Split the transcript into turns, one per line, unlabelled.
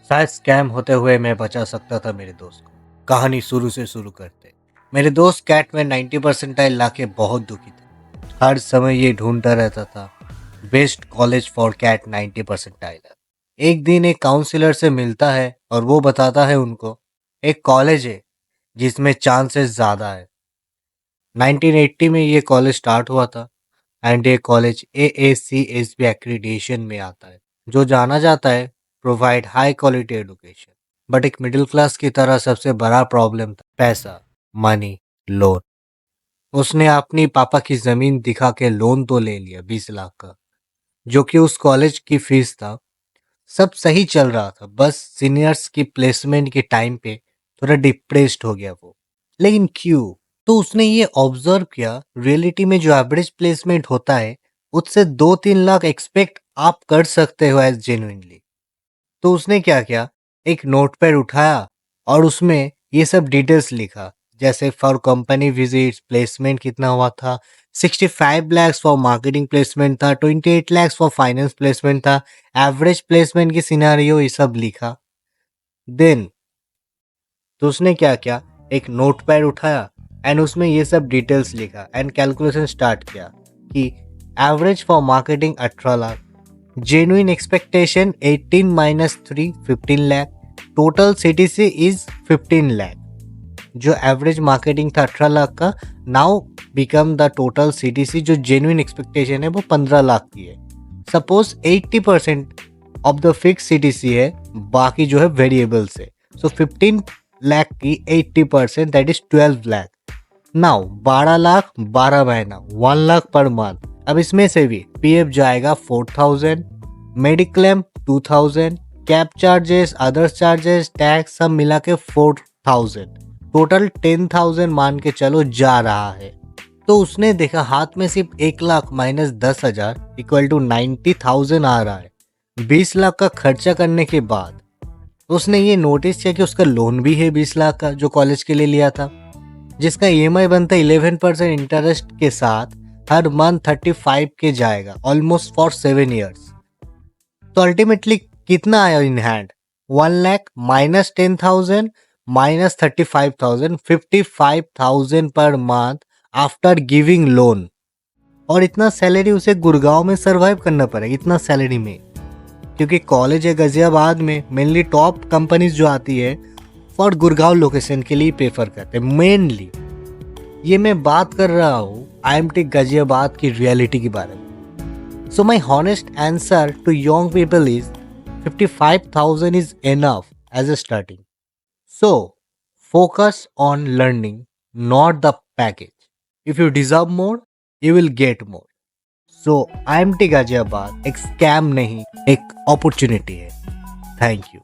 शायद स्कैम होते हुए मैं बचा सकता था मेरे दोस्त को। कहानी शुरू से शुरू करते। मेरे दोस्त कैट में 90 परसेंटाइल लाके बहुत दुखी था। हर समय ये ढूंढता रहता था best college for CAT 90 percentile. एक दिन एक काउंसलर से मिलता है और वो बताता है उनको एक कॉलेज है जिसमें चांसेस ज़्यादा है। 1980 में ये कॉलेज स्टार्ट हुआ था एंड ये कॉलेज AACSB एक्रीडिएशन में आता है, जो जाना जाता है provide high quality education. But एक मिडिल क्लास की तरह सबसे बड़ा प्रॉब्लम था पैसा, मनी, लोन। उसने अपनी पापा की जमीन दिखा के लोन तो ले लिया 20 लाख का, जो कि उस कॉलेज की फीस था। सब सही चल रहा था, बस सीनियर्स की प्लेसमेंट के टाइम पे थोड़ा डिप्रेस्ड हो गया वो। लेकिन क्यों? तो उसने ये ऑब्जर्व किया रियलिटी में जो एवरेज प्लेसमेंट होता है उससे 2-3 लाख एक्सपेक्ट आप कर सकते हो एज जेन्युइनली। तो उसने क्या किया, एक नोटपैड उठाया और उसमें ये सब डिटेल्स लिखा, जैसे फॉर कंपनी विजिट्स प्लेसमेंट कितना हुआ था, 65 लैक्स फॉर मार्केटिंग प्लेसमेंट था, 28 लैक्स फॉर फाइनेंस प्लेसमेंट था, एवरेज प्लेसमेंट की सिनेरियो ये सब लिखा। देन तो उसने क्या किया, एक नोटपैड उठाया एंड उसमें ये सब डिटेल्स लिखा एंड कैलकुलेशन स्टार्ट किया कि average for marketing 18 lakh, genuine expectation 18 minus 3 15 lakh, total CTC is 15 lakh. जो एवरेज मार्केटिंग था 18 लाख का, now become the total CTC जो जेन्युइन एक्सपेक्टेशन है वो 15 लाख की है। Suppose 80% of the fix CTC है, बाकी जो है वेरिएबल्स है। सो 15 लाख की 80% that is 12 lakh. Now 12 lakh 12 महीना 1 लाख पर मंथ। अब इसमें से भी PF जाएगा 4000, mediclaim 2000, cap charges, others charges, tax सब मिला के 4000, टोटल 10,000 मान के चलो जा रहा है। तो उसने देखा हाथ में सिर्फ 1 लाख माइनस 10,000 इक्वल टू 90,000 आ रहा है। 20 लाख का खर्चा करने के बाद उसने ये नोटिस किया कि उसका लोन भी है 20 लाख का जो कॉलेज के लिए लिया था, जिसका EMI बनता है 11% इंटरेस्ट के साथ, हर मंथ 35 के जाएगा ऑलमोस्ट फॉर 7 ईयर्स। तो अल्टीमेटली कितना आया in hand, 1 lakh minus 10,000 minus 35,000, 55,000 per month after giving loan. और इतना सैलरी उसे गुड़गांव में सरवाइव करना पड़ेगा इतना सैलरी में, क्योंकि कॉलेज है गाजियाबाद में, मेनली टॉप कंपनीज जो आती है फॉर गुड़गांव लोकेशन के लिए प्रेफर करते हैं मेनली। ये मैं बात कर रहा हूँ IMT गाजियाबाद की रियलिटी के बारे में। So my honest answer to young people is 55,000 is enough as a starting. So focus on learning, not the package. If you deserve more you will get more. So IMT Ghaziabad एक scam नहीं, एक opportunity है। Thank you.